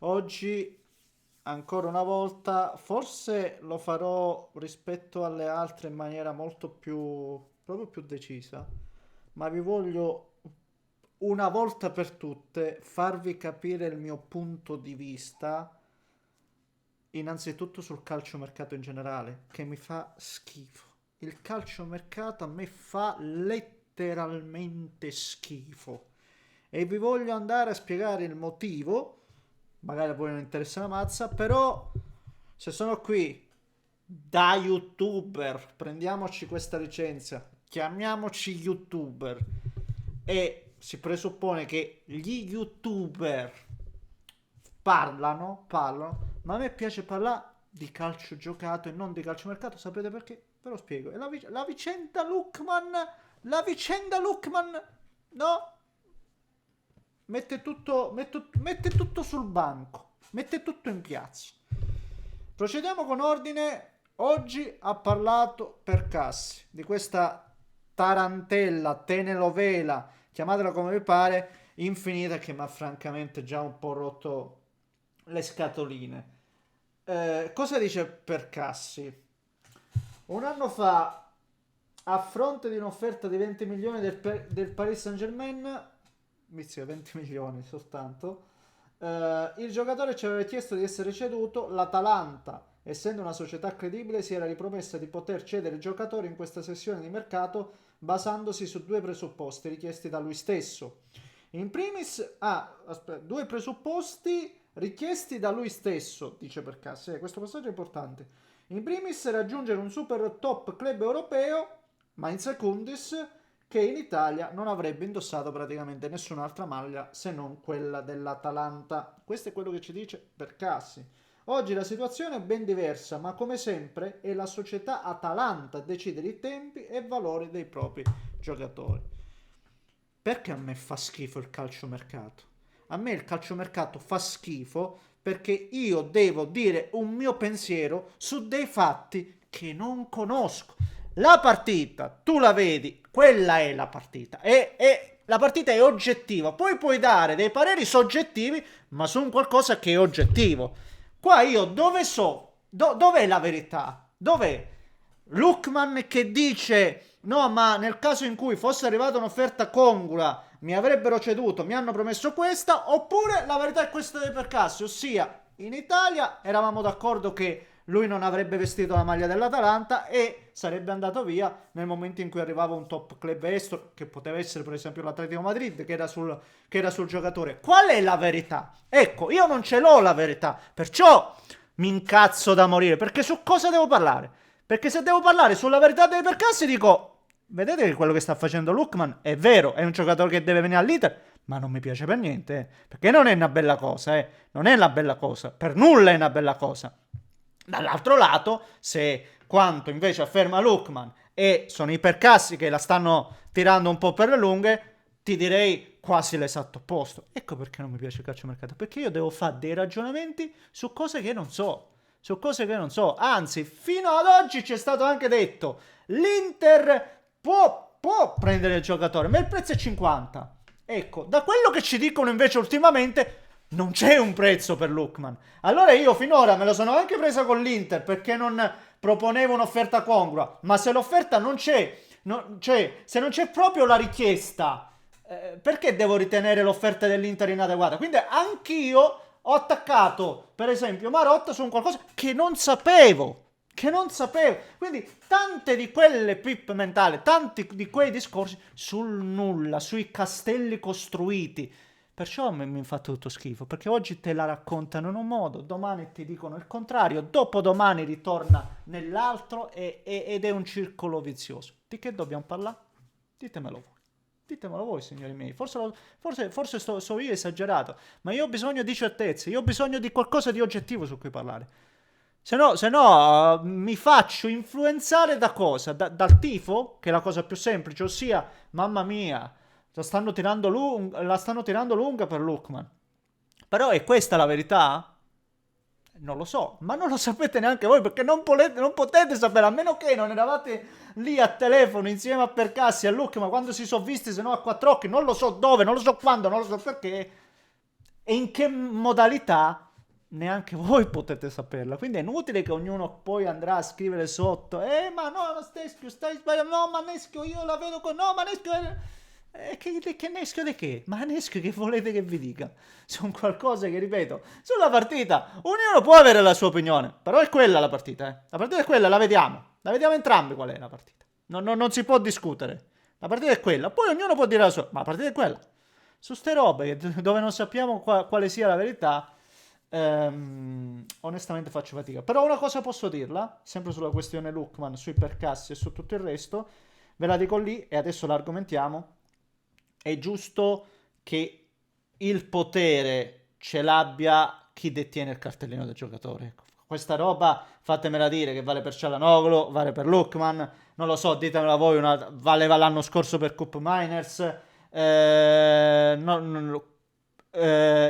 Oggi, ancora una volta, forse lo farò rispetto alle altre in maniera molto più, proprio più decisa, ma vi voglio una volta per tutte farvi capire il mio punto di vista, innanzitutto sul calciomercato in generale, che mi fa schifo. Il calciomercato a me fa letteralmente schifo. E vi voglio andare a spiegare il motivo. Magari a voi non interessa una mazza, però se sono qui da youtuber, prendiamoci questa licenza, chiamiamoci youtuber e si presuppone che gli youtuber parlano, ma a me piace parlare di calcio giocato e non di calcio mercato, sapete perché? Ve lo spiego. E la vicenda Lookman, no, mette tutto sul banco, mette tutto in piazza. Procediamo con ordine. Oggi ha parlato Percassi di questa tarantella, telenovela, chiamatela come vi pare, infinita, che mi ha francamente già un po' rotto le scatoline. Cosa dice Percassi? Un anno fa, a fronte di un'offerta di 20 milioni del Paris Saint-Germain, mizzica 20 milioni soltanto, il giocatore ci aveva chiesto di essere ceduto. L'Atalanta, essendo una società credibile, si era ripromessa di poter cedere il giocatore in questa sessione di mercato basandosi su due presupposti richiesti da lui stesso. In primis, due presupposti richiesti da lui stesso, dice Percassi. Questo passaggio è importante. In primis, raggiungere un super top club europeo, ma in secundis, che in Italia non avrebbe indossato praticamente nessun'altra maglia se non quella dell'Atalanta. Questo è quello che ci dice Percassi. Oggi la situazione è ben diversa, ma come sempre è la società Atalanta a decidere i tempi e valori dei propri giocatori. Perché a me fa schifo il calciomercato? A me il calciomercato fa schifo perché io devo dire un mio pensiero su dei fatti che non conosco. La partita, tu la vedi, quella è la partita. La partita è oggettiva. Poi puoi dare dei pareri soggettivi, ma su un qualcosa che è oggettivo. Qua io dove so? Dov'è la verità? Dov'è? Lookman che dice: no, ma nel caso in cui fosse arrivata un'offerta congrua mi avrebbero ceduto, mi hanno promesso questa. Oppure la verità è questa dei Percassi, ossia in Italia eravamo d'accordo che lui non avrebbe vestito la maglia dell'Atalanta e sarebbe andato via nel momento in cui arrivava un top club estero, che poteva essere per esempio l'Atletico Madrid, che era sul giocatore. Qual è la verità? Ecco, io non ce l'ho la verità, perciò mi incazzo da morire, perché su cosa devo parlare? Perché se devo parlare sulla verità dei Percassi dico: vedete che quello che sta facendo Lookman è vero, è un giocatore che deve venire all'Inter, ma non mi piace per niente, perché non è una bella cosa, non è una bella cosa, per nulla è una bella cosa. Dall'altro lato, se quanto invece afferma Lookman e sono i Percassi che la stanno tirando un po' per le lunghe, ti direi quasi l'esatto opposto. Ecco perché non mi piace il calciomercato, perché io devo fare dei ragionamenti su cose che non so. Su cose che non so. Anzi, fino ad oggi ci è stato anche detto: l'Inter può prendere il giocatore, ma il prezzo è 50. Ecco, da quello che ci dicono invece ultimamente, non c'è un prezzo per Lookman. Allora io finora me lo sono anche presa con l'Inter perché non proponevo un'offerta congrua, ma se l'offerta non c'è, se non c'è proprio la richiesta, perché devo ritenere l'offerta dell'Inter inadeguata? Quindi anch'io ho attaccato, per esempio, Marotta su un qualcosa che non sapevo. Che non sapevo. Quindi tante di quelle pippe mentali, tanti di quei discorsi sul nulla, sui castelli costruiti. Perciò mi fa tutto schifo, perché oggi te la raccontano in un modo, domani ti dicono il contrario, dopodomani ritorna nell'altro ed è un circolo vizioso. Di che dobbiamo parlare? Ditemelo voi. Ditemelo voi, signori miei. Forse so io esagerato, ma io ho bisogno di certezze, io ho bisogno di qualcosa di oggettivo su cui parlare. Se no, mi faccio influenzare da cosa? Dal tifo, che è la cosa più semplice, ossia, mamma mia, la stanno tirando lunga per Lookman. Però è questa la verità? Non lo so, ma non lo sapete neanche voi perché non potete sapere, a meno che non eravate lì a telefono insieme a Percassi e a Lookman quando si sono visti, se no a quattro occhi, non lo so dove, non lo so quando, non lo so perché e in che modalità. neanche voi potete saperla, quindi è inutile che ognuno poi andrà a scrivere sotto, ma no, Neschio, stai sbagliando, no, ma Neschio, io la vedo con, no, ma Neschio, che Neschio di che? Ma Neschio che volete che vi dica? Sono qualcosa che, ripeto, sulla partita, ognuno può avere la sua opinione, però è quella la partita, la partita è quella, la vediamo entrambi qual è la partita, non si può discutere, la partita è quella, poi ognuno può dire la sua, ma la partita è quella. Su ste robe dove non sappiamo quale sia la verità, onestamente faccio fatica. Però una cosa posso dirla, sempre sulla questione Lookman, sui percassi e su tutto il resto, ve la dico lì e adesso la argomentiamo. È giusto che il potere ce l'abbia chi detiene il cartellino del giocatore. Ecco. Questa roba, fatemela dire, che vale per Cialanoglu, vale per Lookman, non lo so, ditemela voi, valeva l'anno scorso per Cup Miners,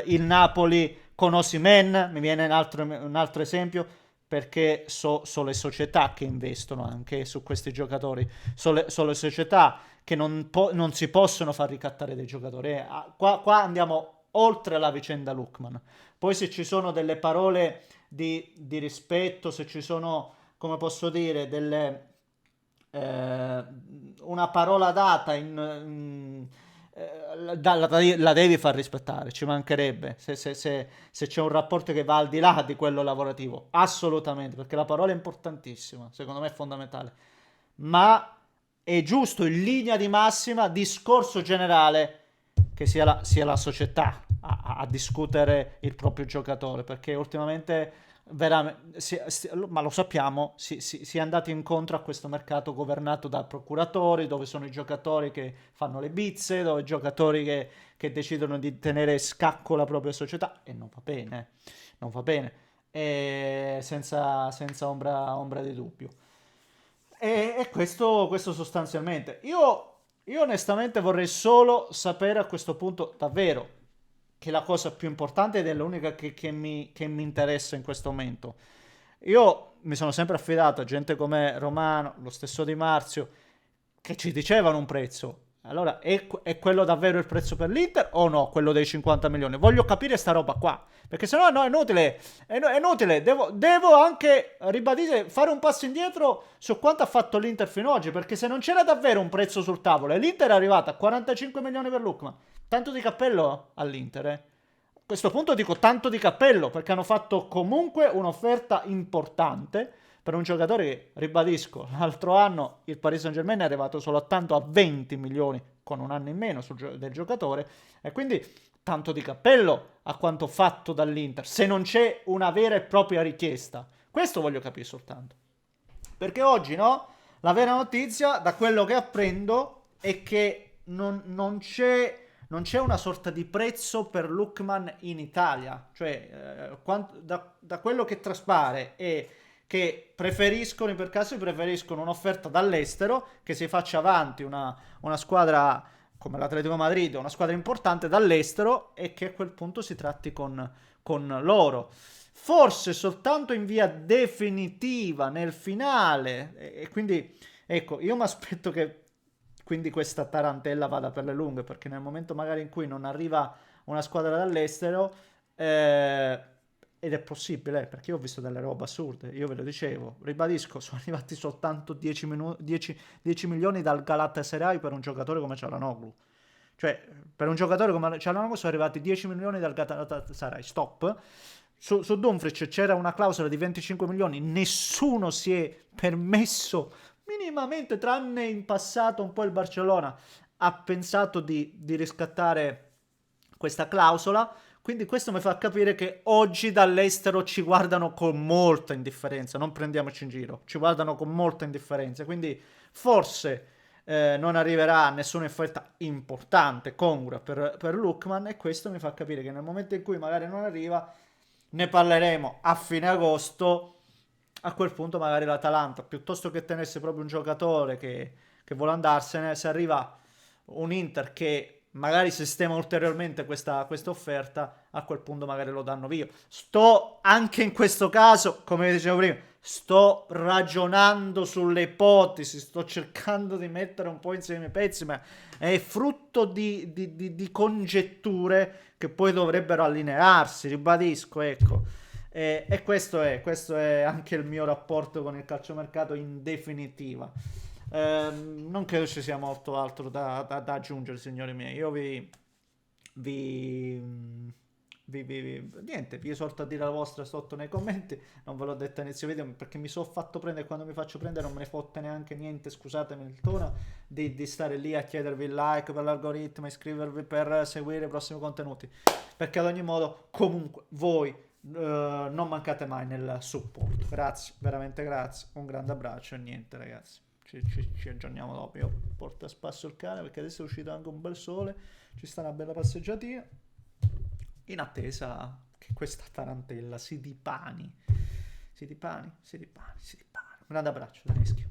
il Napoli con Osimhen, mi viene un altro esempio, perché so le società che investono anche su questi giocatori, so le società che non si possono far ricattare dei giocatori. Qua andiamo oltre la vicenda Lookman. Poi se ci sono delle parole di rispetto, se ci sono, come posso dire, una parola data la devi far rispettare, ci mancherebbe se c'è un rapporto che va al di là di quello lavorativo, assolutamente, perché la parola è importantissima, secondo me è fondamentale, ma è giusto in linea di massima, discorso generale, che sia la società a discutere il proprio giocatore, perché ultimamente veramente, ma lo sappiamo, si è andati incontro a questo mercato governato da procuratori, dove sono i giocatori che fanno le bizze, dove i giocatori che decidono di tenere scacco la propria società, e non va bene, e senza ombra di dubbio. E questo sostanzialmente. Io onestamente vorrei solo sapere a questo punto davvero che la cosa più importante ed è l'unica che mi interessa in questo momento. Io mi sono sempre affidato a gente come Romano, lo stesso Di Marzio, che ci dicevano un prezzo. Allora, è quello davvero il prezzo per l'Inter o no? Quello dei 50 milioni? Voglio capire sta roba qua. Perché sennò no, è inutile. È inutile. Devo anche ribadire, fare un passo indietro su quanto ha fatto l'Inter fino ad oggi. Perché se non c'era davvero un prezzo sul tavolo e l'Inter è arrivata a 45 milioni per Lookman, tanto di cappello all'Inter, eh. A questo punto dico tanto di cappello perché hanno fatto comunque un'offerta importante per un giocatore che, ribadisco, l'altro anno il Paris Saint-Germain è arrivato soltanto a 20 milioni con un anno in meno del giocatore e quindi tanto di cappello a quanto fatto dall'Inter, se non c'è una vera e propria richiesta. Questo voglio capire soltanto. Perché oggi, no? La vera notizia, da quello che apprendo, è che non c'è una sorta di prezzo per Lookman in Italia. Cioè, da quello che traspare è che i percassi preferiscono un'offerta dall'estero, che si faccia avanti una squadra come l'Atletico Madrid, una squadra importante dall'estero, e che a quel punto si tratti con loro. Forse soltanto in via definitiva, nel finale, e quindi, ecco, io mi aspetto che quindi questa tarantella vada per le lunghe, perché nel momento magari in cui non arriva una squadra dall'estero, ed è possibile, perché io ho visto delle robe assurde, io ve lo dicevo, ribadisco, sono arrivati soltanto 10 milioni dal Galatasaray per un giocatore come Cialanoglu. Cioè, per un giocatore come Cialanoglu sono arrivati 10 milioni dal Galatasaray, stop. Su Dumfries c'era una clausola di 25 milioni, nessuno si è permesso minimamente, tranne in passato un po' il Barcellona, ha pensato di riscattare questa clausola. Quindi questo mi fa capire che oggi dall'estero ci guardano con molta indifferenza, non prendiamoci in giro, ci guardano con molta indifferenza, quindi forse non arriverà nessuna offerta importante, congrua per Lookman, e questo mi fa capire che nel momento in cui magari non arriva, ne parleremo a fine agosto. A quel punto magari l'Atalanta, piuttosto che tenesse proprio un giocatore che vuole andarsene, se arriva un Inter che magari sistema ulteriormente questa offerta, a quel punto magari lo danno via. Sto anche in questo caso, come dicevo prima, sto ragionando sulle ipotesi, sto cercando di mettere un po' insieme i pezzi, ma è frutto di congetture che poi dovrebbero allinearsi, ribadisco, ecco. E questo è anche il mio rapporto con il calciomercato in definitiva. Non credo ci sia molto altro da aggiungere, signori miei. Io vi, niente, vi esorto a dire la vostra sotto nei commenti. Non ve l'ho detto all'inizio video perché mi sono fatto prendere. Quando mi faccio prendere non me ne fotte neanche niente, scusatemi il tono, di stare lì a chiedervi il like per l'algoritmo, iscrivervi per seguire i prossimi contenuti, perché ad ogni modo comunque voi non mancate mai nel supporto. Grazie, veramente grazie, un grande abbraccio e niente ragazzi, ci aggiorniamo dopo. Io porto a spasso il cane perché adesso è uscito anche un bel sole, ci sta una bella passeggiatina in attesa che questa tarantella si dipani. Un grande abbraccio da Neschio.